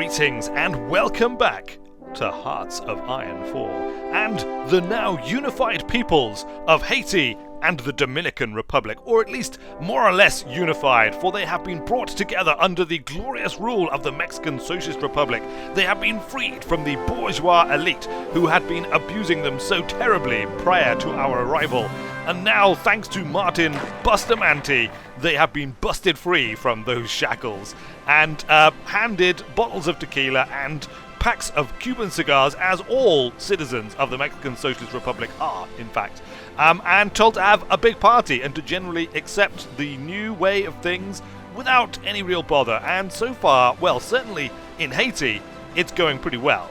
Greetings and welcome back to Hearts of Iron 4 and the now unified peoples of Haiti and the Dominican Republic, or at least more or less unified, for they have been brought together under the glorious rule of the Mexican Socialist Republic. They have been freed from the bourgeois elite who had been abusing them so terribly prior to our arrival. And now, thanks to Martin Bustamante, they have been busted free from those shackles and handed bottles of tequila and packs of Cuban cigars, as all citizens of the Mexican Socialist Republic are, in fact, and told to have a big party and to generally accept the new way of things without any real bother. And so far, well, certainly in Haiti, it's going pretty well.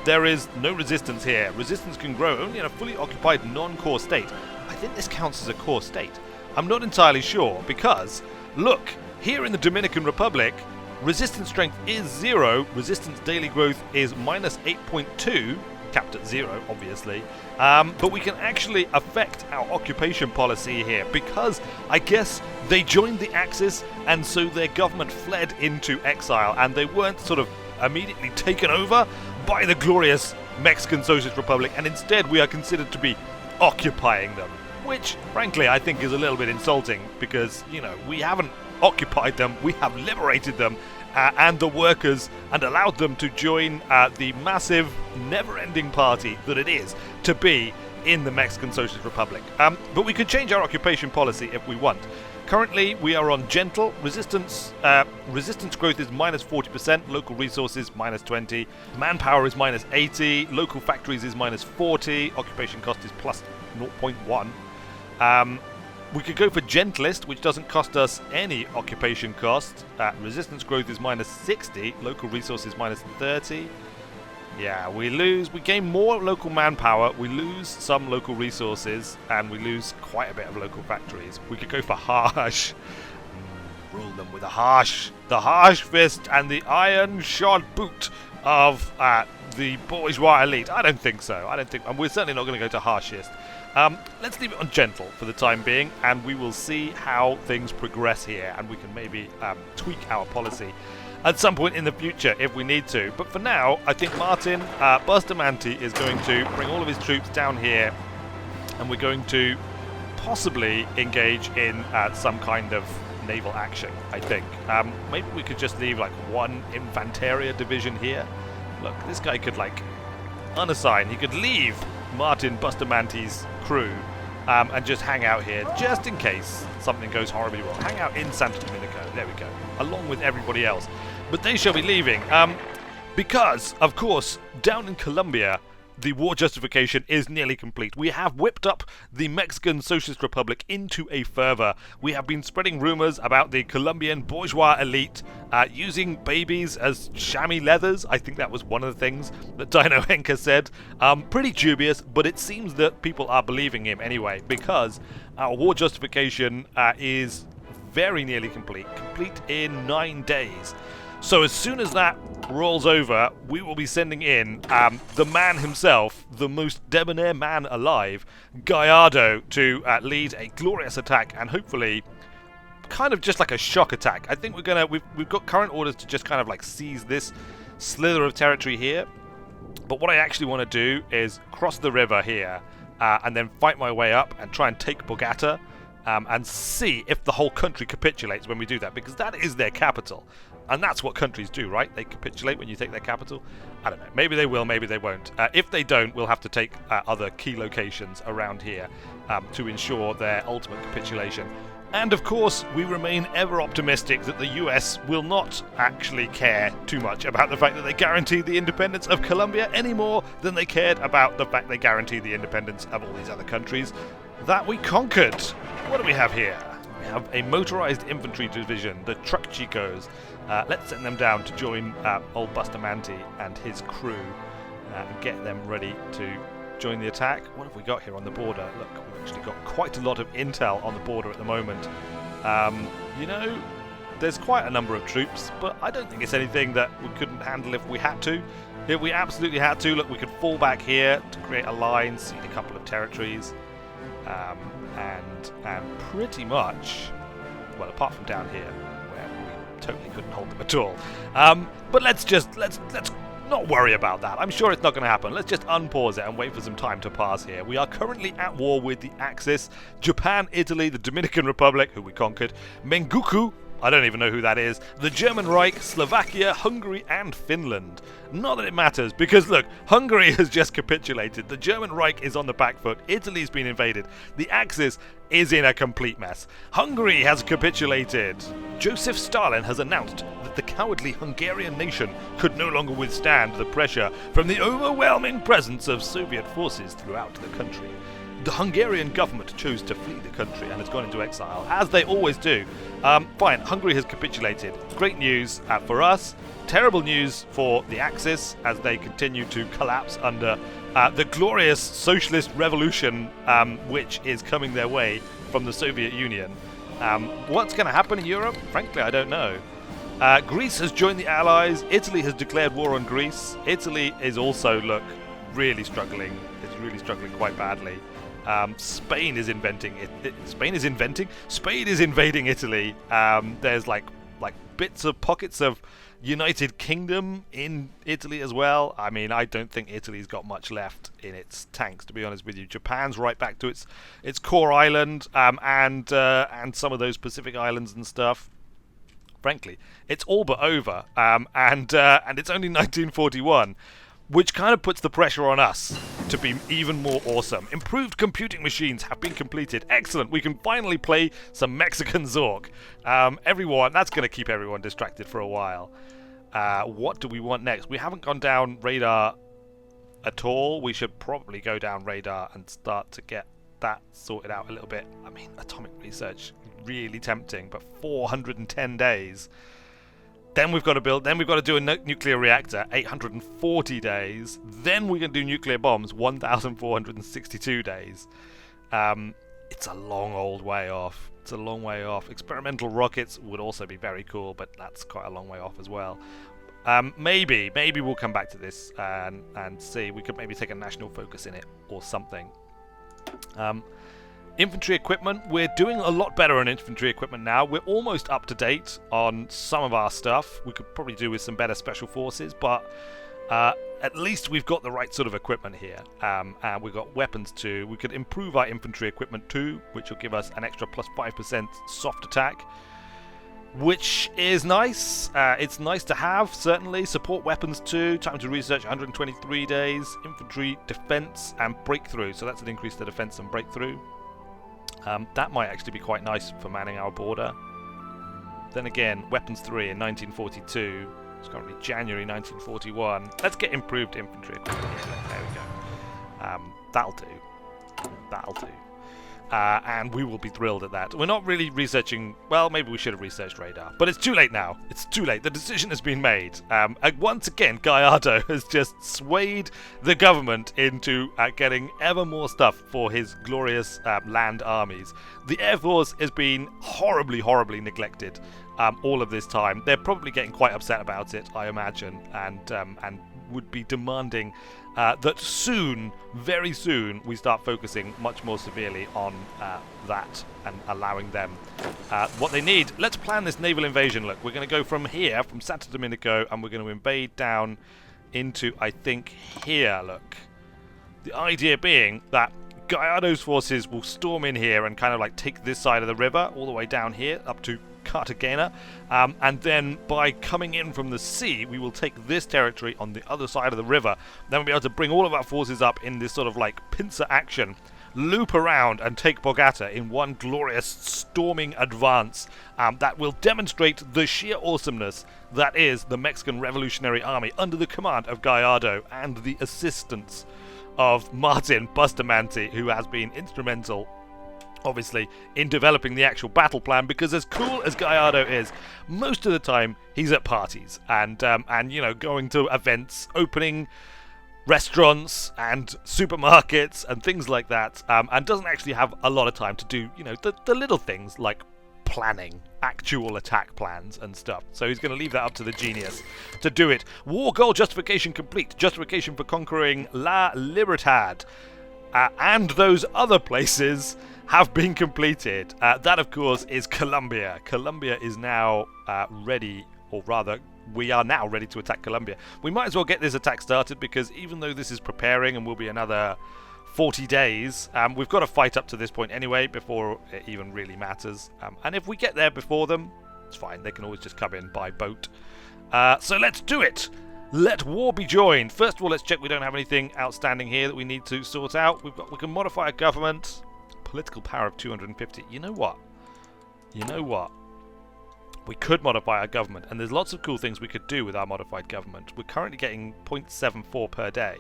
There is no resistance here. Resistance can grow only in a fully occupied non-core state. I think this counts as a core state. I'm not entirely sure because, look, here in the Dominican Republic, resistance strength is 0, resistance daily growth is minus 8.2, capped at 0, obviously, but we can actually affect our occupation policy here because I guess they joined the Axis and so their government fled into exile and they weren't sort of immediately taken over by the glorious Mexican Socialist Republic, and instead we are considered to be occupying them, which frankly I think is a little bit insulting because, you know, we haven't occupied them, we have liberated them and the workers and allowed them to join the massive never-ending party that it is to be in the Mexican Socialist Republic. But we could change our occupation policy if we want. Currently we are on gentle resistance. Resistance growth is minus 40%, local resources minus 20, manpower is minus 80, local factories is minus 40, occupation cost is plus 0.1. We could go for gentlest, which doesn't cost us any occupation cost. Resistance growth is minus 60, local resources minus 30. Yeah, we gain more local manpower, we lose some local resources, and we lose quite a bit of local factories. We could go for harsh. Rule them with the harsh fist and the iron-shod boot of the bourgeois elite. I don't think so. And we're certainly not going to go to harshest. Let's leave it on gentle for the time being, and we will see how things progress here, and we can maybe tweak our policy at some point in the future if we need to. But for now, I think Martin Bustamante is going to bring all of his troops down here, and we're going to possibly engage in some kind of naval action, I think. Maybe we could just leave like one Infanteria division here. Look, this guy could unassign. He could leave Martin Bustamante's crew and just hang out here just in case something goes horribly wrong. Hang out in Santo Domingo, there we go, along with everybody else. But they shall be leaving because, of course, down in Colombia, the war justification is nearly complete. We have whipped up the Mexican Socialist Republic into a fervor. We have been spreading rumors about the Colombian bourgeois elite using babies as chamois leathers. I think that was one of the things that Dino Henker said. Pretty dubious, but it seems that people are believing him anyway, because our war justification is very nearly complete in 9 days. So as soon as that rolls over, we will be sending in the man himself, the most debonair man alive, Gallardo, to lead a glorious attack and hopefully kind of just like a shock attack. I think we've got current orders to just kind of like seize this slither of territory here. But what I actually want to do is cross the river here and then fight my way up and try and take Bogota and see if the whole country capitulates when we do that, because that is their capital. And that's what countries do, right? They capitulate when you take their capital. I don't know. Maybe they will, maybe they won't. If they don't, we'll have to take other key locations around here to ensure their ultimate capitulation. And of course, we remain ever optimistic that the US will not actually care too much about the fact that they guaranteed the independence of Colombia any more than they cared about the fact they guaranteed the independence of all these other countries that we conquered. What do we have here? We have a motorized infantry division, the Truck Chicos. Let's send them down to join old Bustamante and his crew and get them ready to join the attack. What have we got here on the border? Look, we've actually got quite a lot of intel on the border at the moment. You know, there's quite a number of troops, but I don't think it's anything that we couldn't handle if we had to. If we absolutely had to, look, we could fall back here to create a line, cede a couple of territories, and pretty much, well, apart from down here, where we totally couldn't hold them at all. But let's not worry about that. I'm sure it's not going to happen. Let's just unpause it and wait for some time to pass here. We are currently at war with the Axis, Japan, Italy, the Dominican Republic, who we conquered, Menguku, I don't even know who that is, the German Reich, Slovakia, Hungary, and Finland. Not that it matters, because look, Hungary has just capitulated, the German Reich is on the back foot, Italy's been invaded, the Axis is in a complete mess. Hungary has capitulated. Joseph Stalin has announced that the cowardly Hungarian nation could no longer withstand the pressure from the overwhelming presence of Soviet forces throughout the country. The Hungarian government chose to flee the country and has gone into exile, as they always do. Fine, Hungary has capitulated. Great news for us. Terrible news for the Axis as they continue to collapse under the glorious socialist revolution which is coming their way from the Soviet Union. What's going to happen in Europe? Frankly, I don't know. Greece has joined the Allies. Italy has declared war on Greece. Italy is also, really struggling. It's really struggling quite badly. Spain is invading Italy. There's like bits of pockets of United Kingdom in Italy as well. I mean, I don't think Italy's got much left in its tanks, to be honest with you. Japan's right back to its core island, and some of those Pacific islands and stuff. Frankly, it's all but over, and it's only 1941. Which kind of puts the pressure on us to be even more awesome. Improved computing machines have been completed. Excellent. We can finally play some Mexican Zork. That's going to keep everyone distracted for a while. What do we want next? We haven't gone down radar at all. We should probably go down radar and start to get that sorted out a little bit. I mean, atomic research, really tempting, but 410 days. Then we've got to do a nuclear reactor, 840 days. Then we can do nuclear bombs, 1,462 days. It's a long old way off. It's a long way off. Experimental rockets would also be very cool, but that's quite a long way off as well. Maybe we'll come back to this and see. We could maybe take a national focus in it or something. Infantry equipment, we're doing a lot better on infantry equipment now. We're almost up to date on some of our stuff. We could probably do with some better special forces, but at least we've got the right sort of equipment here. And we've got weapons too. We could improve our infantry equipment too, which will give us an extra plus 5% soft attack, which is nice. It's nice to have, certainly. Support weapons too. Time to research, 123 days. Infantry, defense, and breakthrough. So that's an increase to defense and breakthrough. That might actually be quite nice for manning our border. Then again, Weapons 3 in 1942. It's currently January 1941. Let's get improved infantry equipment here. There we go. That'll do. That'll do. And we will be thrilled at that. We're not really researching... Well, maybe we should have researched radar. But it's too late now. It's too late. The decision has been made. Once again, Gallardo has just swayed the government into getting ever more stuff for his glorious land armies. The Air Force has been horribly, horribly neglected all of this time. They're probably getting quite upset about it, I imagine, and would be demanding that soon, very soon, we start focusing much more severely on that and allowing them what they need. Let's plan this naval invasion. Look, we're going to go from here, from Santo Domingo, and we're going to invade down into, I think, here, look. The idea being that Gallardo's forces will storm in here and kind of like take this side of the river all the way down here up to Cartagena, and then by coming in from the sea we will take this territory on the other side of the river. Then we'll be able to bring all of our forces up in this sort of like pincer action, loop around and take Bogota in one glorious storming advance that will demonstrate the sheer awesomeness that is the Mexican Revolutionary Army under the command of Gallardo and the assistance of Martin Bustamante, who has been instrumental obviously in developing the actual battle plan, because as cool as Gallardo is, most of the time he's at parties and you know, going to events, opening restaurants and supermarkets and things like that, and doesn't actually have a lot of time to do, you know, the little things like planning actual attack plans and stuff. So he's going to leave that up to the genius to do it. War goal justification complete. Justification for conquering La Libertad and those other places have been completed. That, of course, is Colombia. Colombia is now ready, or rather, we are now ready to attack Colombia. We might as well get this attack started, because even though this is preparing and will be another 40 days, we've got to fight up to this point anyway before it even really matters. And if we get there before them, it's fine. They can always just come in by boat. So let's do it. Let war be joined. First of all, let's check we don't have anything outstanding here that we need to sort out. We can modify a government. Political power of 250. You know what? We could modify our government, and there's lots of cool things we could do with our modified government. We're currently getting 0.74 per day.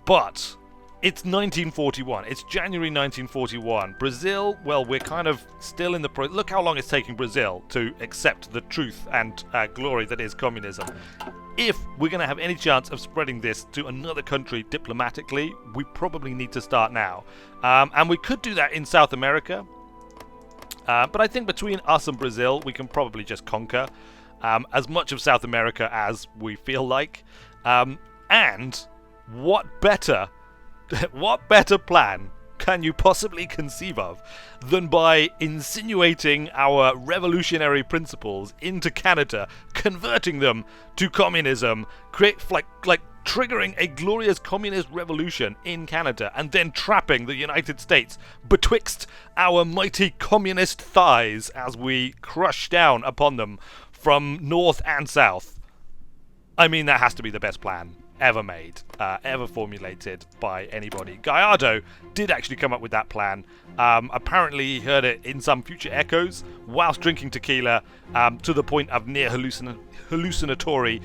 But it's 1941. It's January 1941. Brazil, well, we're kind of still in the... Look how long it's taking Brazil to accept the truth and glory that is communism. If we're going to have any chance of spreading this to another country diplomatically, we probably need to start now. And we could do that in South America. But I think between us and Brazil, we can probably just conquer as much of South America as we feel like. And what better plan can you possibly conceive of than by insinuating our revolutionary principles into Canada, converting them to communism, triggering a glorious communist revolution in Canada, and then trapping the United States betwixt our mighty communist thighs as we crush down upon them from north and south. I mean, that has to be the best plan ever made, ever formulated by anybody. Gallardo did actually come up with that plan. Apparently he heard it in some future echoes whilst drinking tequila, to the point of near hallucinatory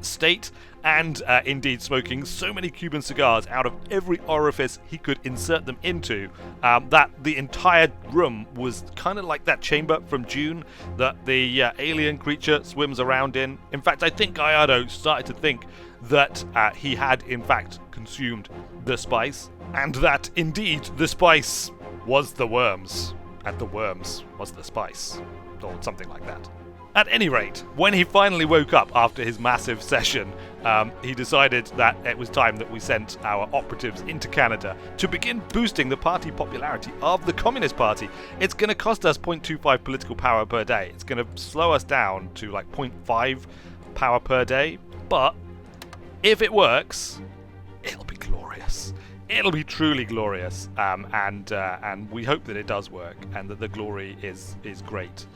state, and indeed smoking so many Cuban cigars out of every orifice he could insert them into, that the entire room was kind of like that chamber from Dune that the alien creature swims around in. In fact, I think Gallardo started to think that he had in fact consumed the spice, and that indeed the spice was the worms, and the worms was the spice, or something like that. At any rate, when he finally woke up after his massive session, he decided that it was time that we sent our operatives into Canada to begin boosting the party popularity of the Communist Party. It's going to cost us 0.25 political power per day. It's going to slow us down to like 0.5 power per day, but if it works, it'll be glorious. It'll be truly glorious, and we hope that it does work and that the glory is great.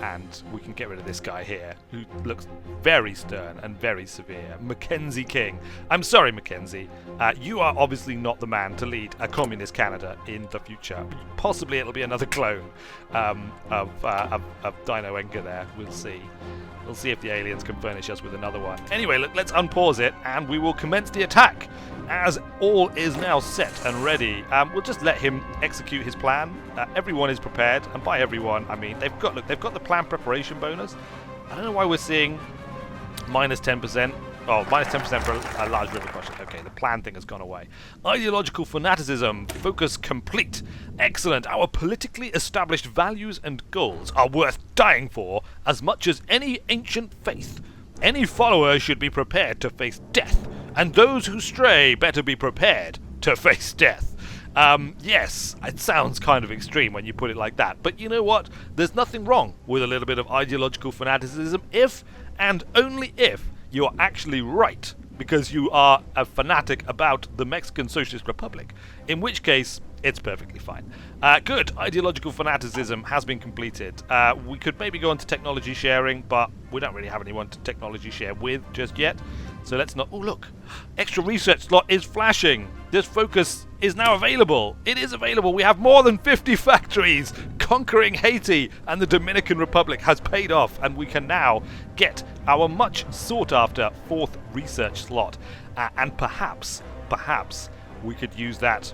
And we can get rid of this guy here, who looks very stern and very severe. Mackenzie King. I'm sorry, Mackenzie. You are obviously not the man to lead a communist Canada in the future. Possibly it'll be another clone of Dino Enka there. We'll see. We'll see if the aliens can furnish us with another one. Anyway, look, let's unpause it, and we will commence the attack, as all is now set and ready. We'll just let him execute his plan. Everyone is prepared, and by everyone, I mean they've got the plan preparation bonus. I don't know why we're seeing minus 10%. Oh, minus 10% for a large river crossing. Okay, the plan thing has gone away. Ideological fanaticism. Focus complete. Excellent. Our politically established values and goals are worth dying for as much as any ancient faith. Any follower should be prepared to face death, and those who stray better be prepared to face death. Yes, it sounds kind of extreme when you put it like that, but you know what? There's nothing wrong with a little bit of ideological fanaticism if, and only if, you are actually right, because you are a fanatic about the Mexican Socialist Republic, in which case it's perfectly fine. Good. Ideological fanaticism has been completed. We could maybe go on to technology sharing, but we don't really have anyone to technology share with just yet. So let's not... Oh, look. Extra research slot is flashing. This focus is now available. It is available. We have more than 50 factories. Conquering Haiti and the Dominican Republic has paid off, and we can now get our much sought-after 4th research slot. And perhaps we could use that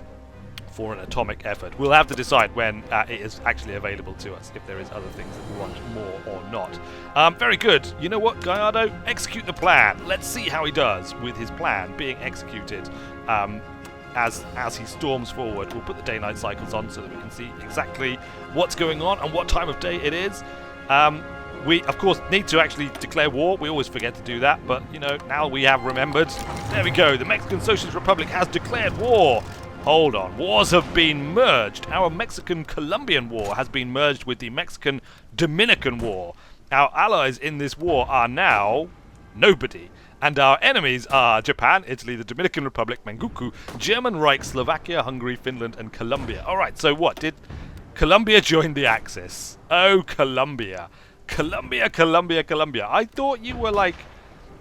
for an atomic effort. We'll have to decide when it is actually available to us, if there is other things that we want more or not. Very good. You know what, Gallardo? Execute the plan. Let's see how he does with his plan being executed as he storms forward. We'll put the day-night cycles on so that we can see exactly what's going on and what time of day it is. We, of course, need to actually declare war. We always forget to do that, but, you know, now we have remembered. There we go. The Mexican Socialist Republic has declared war. Hold on. Wars have been merged. Our Mexican-Colombian war has been merged with the Mexican-Dominican war. Our allies in this war are now nobody. And our enemies are Japan, Italy, the Dominican Republic, Manchukuo, German Reich, Slovakia, Hungary, Finland, and Colombia. Alright, so what? Did Colombia join the Axis? Oh, Colombia. Colombia. I thought you were like...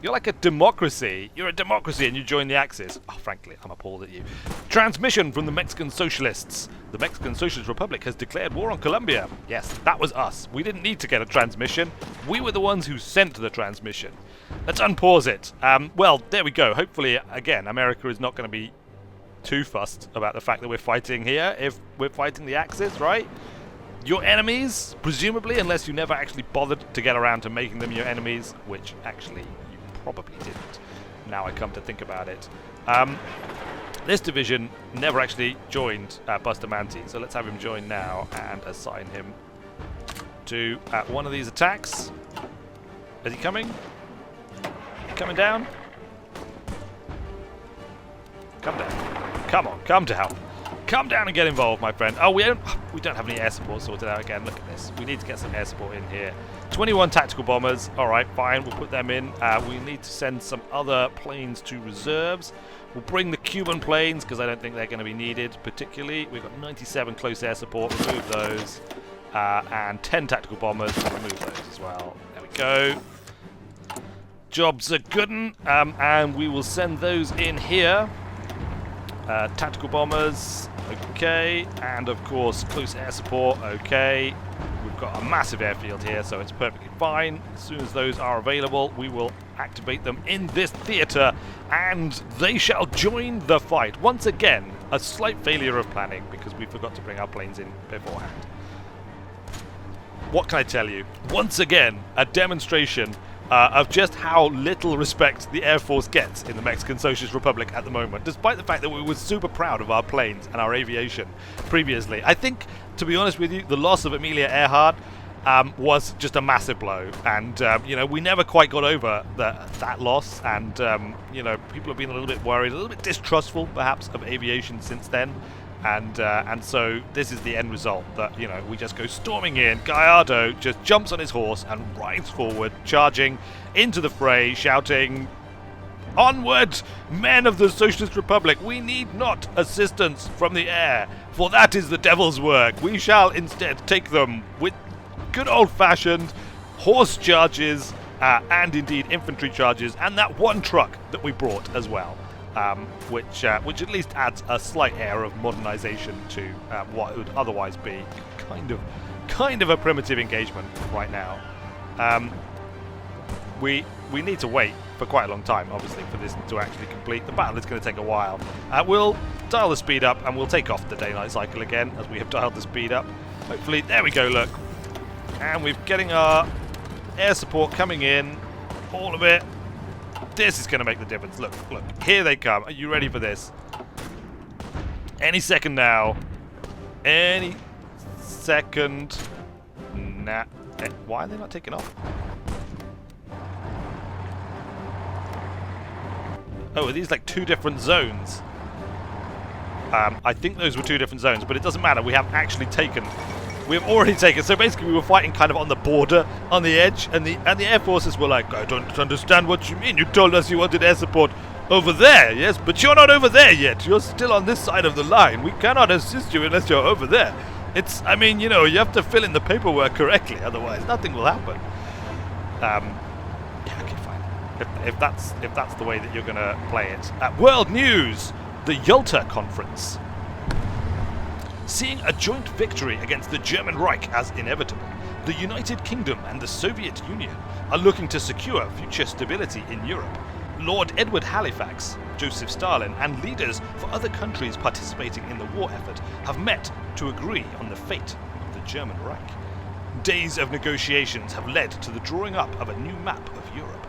You're like a democracy. You're a democracy and you join the Axis. Oh, frankly, I'm appalled at you. Transmission from the Mexican Socialists. The Mexican Socialist Republic has declared war on Colombia. Yes, that was us. We didn't need to get a transmission. We were the ones who sent the transmission. Let's unpause it. Well, there we go. Hopefully, again, America is not going to be too fussed about the fact that we're fighting here if we're fighting the Axis, right? Your enemies, presumably, unless you never actually bothered to get around to making them your enemies, which actually... probably didn't, now I come to think about it. This division never actually joined Bustamante, so let's have him join now and assign him to one of these attacks. Is he coming? Coming down? Come down. Come on, come down. Come down and get involved, my friend. Oh, we don't have any air support sorted out again. Look at this. We need to get some air support in here. 21 tactical bombers. All right, fine. We'll put them in. We need to send some other planes to reserves. We'll bring the Cuban planes because I don't think they're going to be needed particularly. We've got 97 close air support. Remove those. And 10 tactical bombers. Remove those as well. There we go. Jobs are good. And we will send those in here. Tactical bombers, okay, and of course close air support, okay. We've got a massive airfield here, so it's perfectly fine. As soon as those are available, we will activate them in this theatre, and they shall join the fight. Once again, a slight failure of planning, because we forgot to bring our planes in beforehand. What can I tell you? Once again, a demonstration of just how little respect the Air Force gets in the Mexican Socialist Republic at the moment, despite the fact that we were super proud of our planes and our aviation previously. I think, to be honest with you, the loss of Amelia Earhart was just a massive blow, and you know, we never quite got over that loss, and you know, people have been a little bit worried, a little bit distrustful perhaps of aviation since then. And so this is the end result, that, you know, we just go storming in. Gallardo just jumps on his horse and rides forward, charging into the fray, shouting, "Onward, men of the Socialist Republic! We need not assistance from the air, for that is the devil's work. We shall instead take them with good old-fashioned horse charges, and indeed infantry charges, and that one truck that we brought as well." Which at least adds a slight air of modernization to what would otherwise be kind of a primitive engagement right now. We need to wait for quite a long time, obviously, for this to actually complete. The battle is going to take a while. We'll dial the speed up and we'll take off the day-night cycle again, as we have dialed the speed up. Hopefully, there we go, look. And we're getting our air support coming in, all of it. This is going to make the difference. Look, here they come. Are you ready for this? Any second now. Any second. Nah. Why are they not taking off? Oh, are these like two different zones? I think those were two different zones, but it doesn't matter. We have actually taken... We have already taken. So basically, we were fighting kind of on the border, on the edge, and the Air Forces were like, "I don't understand what you mean. You told us you wanted air support over there, yes, but you're not over there yet. You're still on this side of the line. We cannot assist you unless you're over there. It's, I mean, you know, you have to fill in the paperwork correctly, otherwise nothing will happen." Yeah, okay, fine. If that's the way that you're gonna play it. World news: the Yalta Conference. Seeing a joint victory against the German Reich as inevitable, the United Kingdom and the Soviet Union are looking to secure future stability in Europe. Lord Edward Halifax, Joseph Stalin, and leaders for other countries participating in the war effort have met to agree on the fate of the German Reich. Days of negotiations have led to the drawing up of a new map of Europe.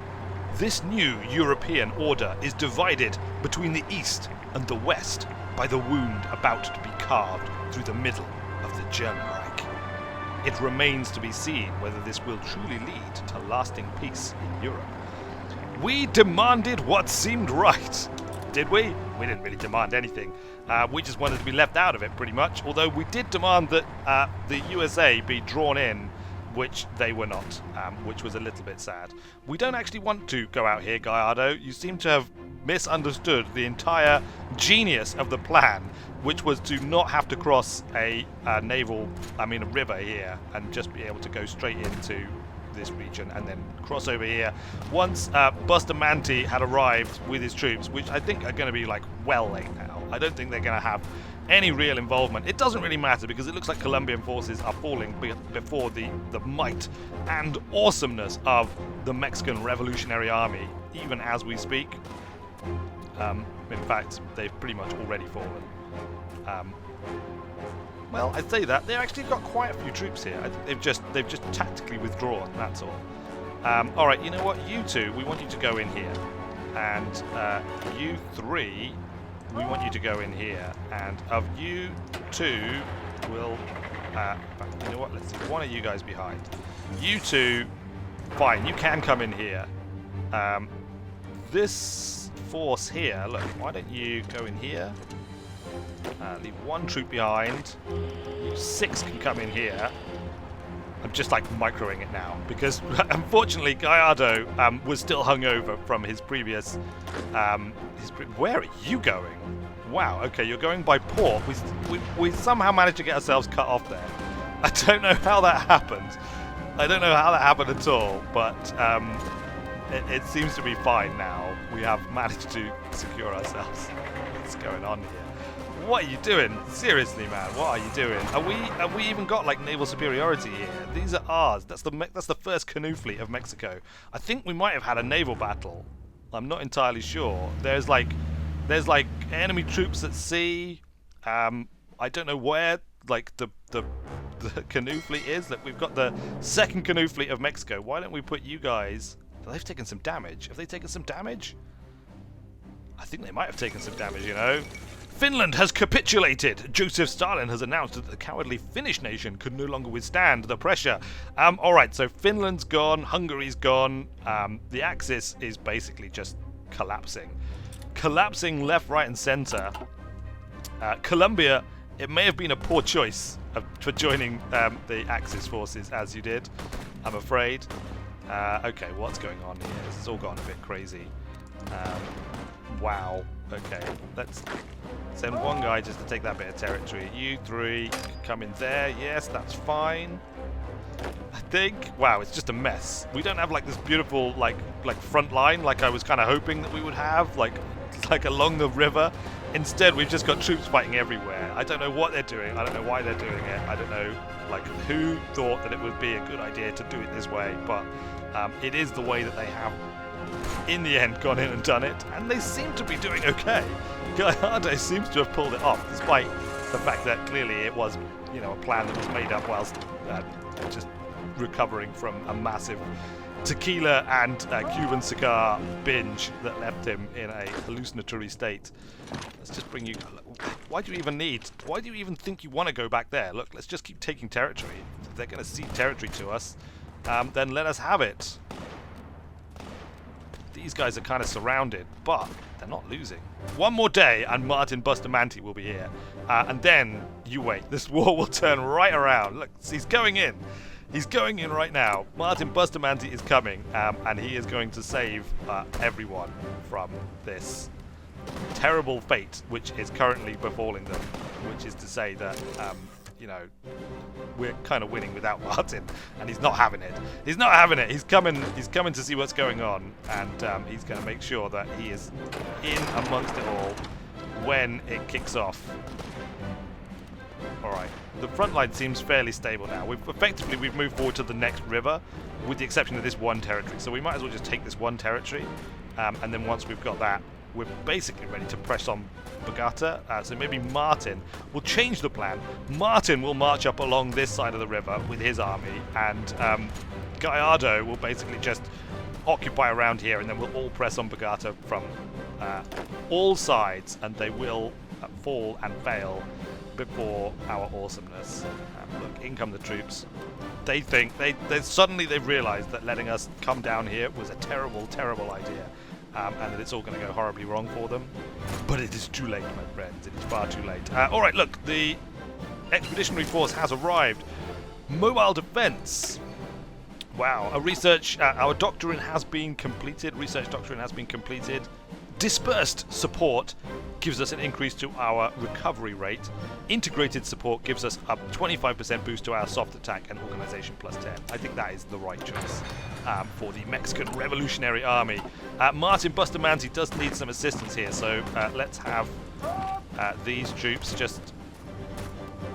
This new European order is divided between the East and the West by the wound about to be carved through the middle of the German Reich. It remains to be seen whether this will truly lead to lasting peace in Europe. We demanded what seemed right. Did we? We didn't really demand anything. We just wanted to be left out of it, pretty much. Although we did demand that the USA be drawn in, which they were not, which was a little bit sad. We don't actually want to go out here, Gallardo. You seem to have misunderstood the entire genius of the plan, which was to not have to cross a river here, and just be able to go straight into this region and then cross over here. Once Bustamante had arrived with his troops, which I think are going to be like well late now. I don't think they're going to have any real involvement. It doesn't really matter because it looks like Colombian forces are falling before the might and awesomeness of the Mexican Revolutionary Army, even as we speak. In fact, they've pretty much already fallen. Well, I'd say that they actually got quite a few troops here. I think they've just tactically withdrawn. That's all. All right, you know what? You two, we want you to go in here, and you three, we want you to go in here. And of you two, we'll. In fact, you know what? Let's see. One of you guys behind. You two, fine. You can come in here. This force here. Look, why don't you go in here? Leave one troop behind. 6 can come in here. I'm just like microing it now because unfortunately Gallardo was still hungover from his previous. Where are you going? Wow. Okay, you're going by port. We somehow managed to get ourselves cut off there. I don't know how that happened. I don't know how that happened at all, but it seems to be fine now. We have managed to secure ourselves. What's going on here? What are you doing? Seriously, man, what are you doing? Have we even got like naval superiority here? These are ours. That's the first canoe fleet of Mexico. I think we might have had a naval battle. I'm not entirely sure. There's like enemy troops at sea. I don't know where like the canoe fleet is. That we've got the second canoe fleet of Mexico. Why don't we put you guys? They've taken some damage. Have they taken some damage? I think they might have taken some damage. You know. Finland has capitulated. Joseph Stalin has announced that the cowardly Finnish nation could no longer withstand the pressure. Alright, so Finland's gone, Hungary's gone. The Axis is basically just collapsing. Collapsing left, right and centre. Colombia, it may have been a poor choice for joining the Axis forces as you did, I'm afraid. Okay, what's going on here? This has all gone a bit crazy. Wow. Okay, let's send one guy just to take that bit of territory. You three come in there. Yes, that's fine. I think. Wow, it's just a mess. We don't have like this beautiful like front line like I was kind of hoping that we would have, like along the river. Instead, we've just got troops fighting everywhere. I don't know what they're doing. I don't know why they're doing it. I don't know like who thought that it would be a good idea to do it this way, but it is the way that they have in the end gone in and done it, and they seem to be doing okay. Gallardo seems to have pulled it off, despite the fact that clearly it was, you know, a plan that was made up whilst just recovering from a massive tequila and Cuban cigar binge that left him in a hallucinatory state. Let's just bring you. Why do you even think you want to go back there? Look, let's just keep taking territory. If they're going to cede territory to us, then let us have it. These guys are kind of surrounded, but they're not losing. One more day and Martin Bustamante will be here. And then, you wait, this war will turn right around. Look, he's going in. He's going in right now. Martin Bustamante is coming, and he is going to save everyone from this terrible fate which is currently befalling them, which is to say that you know, we're kind of winning without Martin, and he's not having it. He's not having it. He's coming to see what's going on, and he's going to make sure that he is in amongst it all when it kicks off. All right, the front line seems fairly stable now. We've moved forward to the next river, with the exception of this one territory. So we might as well just take this one territory, and then once we've got that, we're basically ready to press on Bogota. So maybe Martin will change the plan. Martin will march up along this side of the river with his army, and Gallardo will basically just occupy around here, and then we'll all press on Bogota from all sides, and they will fall and fail before our awesomeness. Look, in come the troops. They think they've realised that letting us come down here was a terrible, terrible idea. and that it's all going to go horribly wrong for them. But it is too late, my friends. It is far too late. Alright, look, the expeditionary force has arrived. Mobile defense. Wow, our doctrine has been completed. Research doctrine has been completed. Dispersed support gives us an increase to our recovery rate. Integrated support gives us a 25% boost to our soft attack and organization plus 10. I think that is the right choice for the Mexican Revolutionary Army. Martin Bustamante does need some assistance here, so let's have these troops just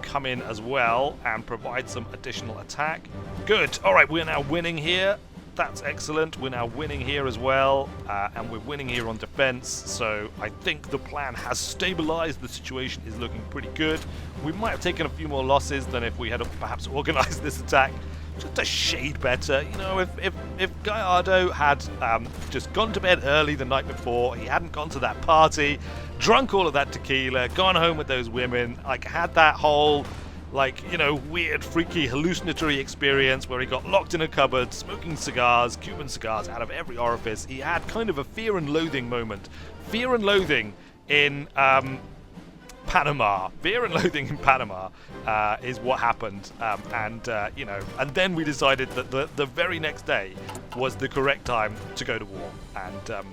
come in as well and provide some additional attack. Good. All right, we're now winning here. That's excellent. We're now winning here as well, and we're winning here on defense, so I think the plan has stabilized. The situation is looking pretty good. We might have taken a few more losses than if we had perhaps organized this attack just a shade better. You know, if Gallardo had just gone to bed early the night before, he hadn't gone to that party, drunk all of that tequila, gone home with those women, like had that whole weird, freaky, hallucinatory experience where he got locked in a cupboard, smoking cigars, Cuban cigars out of every orifice. He had kind of a fear and loathing moment. Fear and loathing in Panama. Fear and loathing in Panama is what happened. And then we decided that the very next day was the correct time to go to war. And,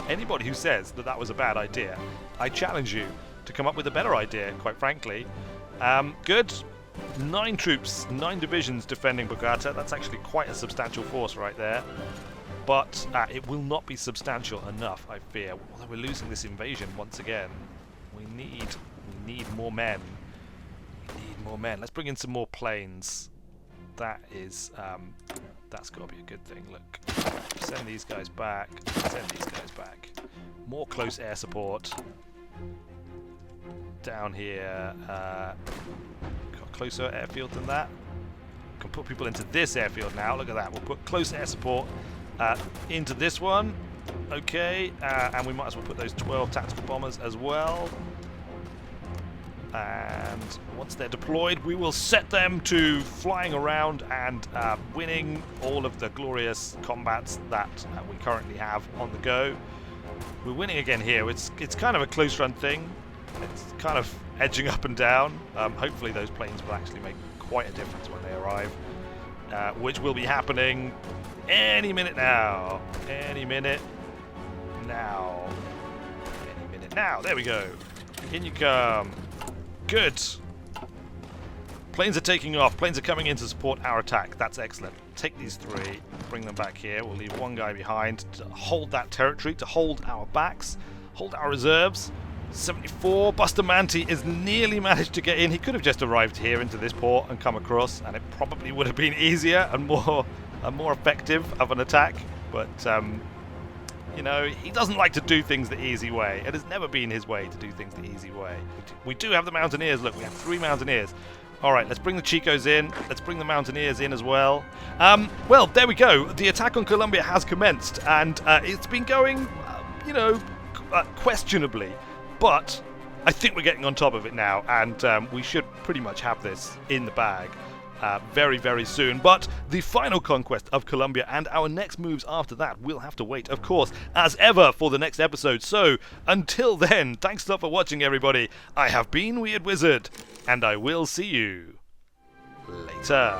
anybody who says that that was a bad idea, I challenge you to come up with a better idea, quite frankly. Good. 9 troops, 9 divisions defending Bogota. That's actually quite a substantial force right there. But it will not be substantial enough, I fear. Although we're losing this invasion once again. We need more men. We need more men. Let's bring in some more planes. That's got to be a good thing. Look. Send these guys back. Send these guys back. More close air support. Down here, got a closer airfield than that. Can put people into this airfield now. Look at that. We'll put close air support into this one. Okay, and we might as well put those 12 tactical bombers as well. And once they're deployed, we will set them to flying around and winning all of the glorious combats that we currently have on the go. We're winning again here. It's kind of a close run thing. It's kind of edging up and down. Hopefully those planes will actually make quite a difference when they arrive, which will be happening any minute now. Any minute now. Any minute now. There we go. In you come. Good. Planes are taking off. Planes are coming in to support our attack. That's excellent. Take these 3, bring them back here. We'll leave one guy behind to hold that territory, to hold our backs, hold our reserves. 74. Bustamante is nearly managed to get in. He could have just arrived here into this port and come across, and it probably would have been easier and more effective of an attack. But he doesn't like to do things the easy way. It has never been his way to do things the easy way. We do have the Mountaineers. Look, we have 3 Mountaineers. All right, let's bring the Chicos in. Let's bring the Mountaineers in as well. Well, there we go. The attack on Colombia has commenced, and it's been going, questionably. But I think we're getting on top of it now, and we should pretty much have this in the bag very, very soon. But the final conquest of Colombia and our next moves after that will have to wait, of course, as ever, for the next episode. So, until then, thanks a lot for watching, everybody. I have been Weird Wizard, and I will see you later.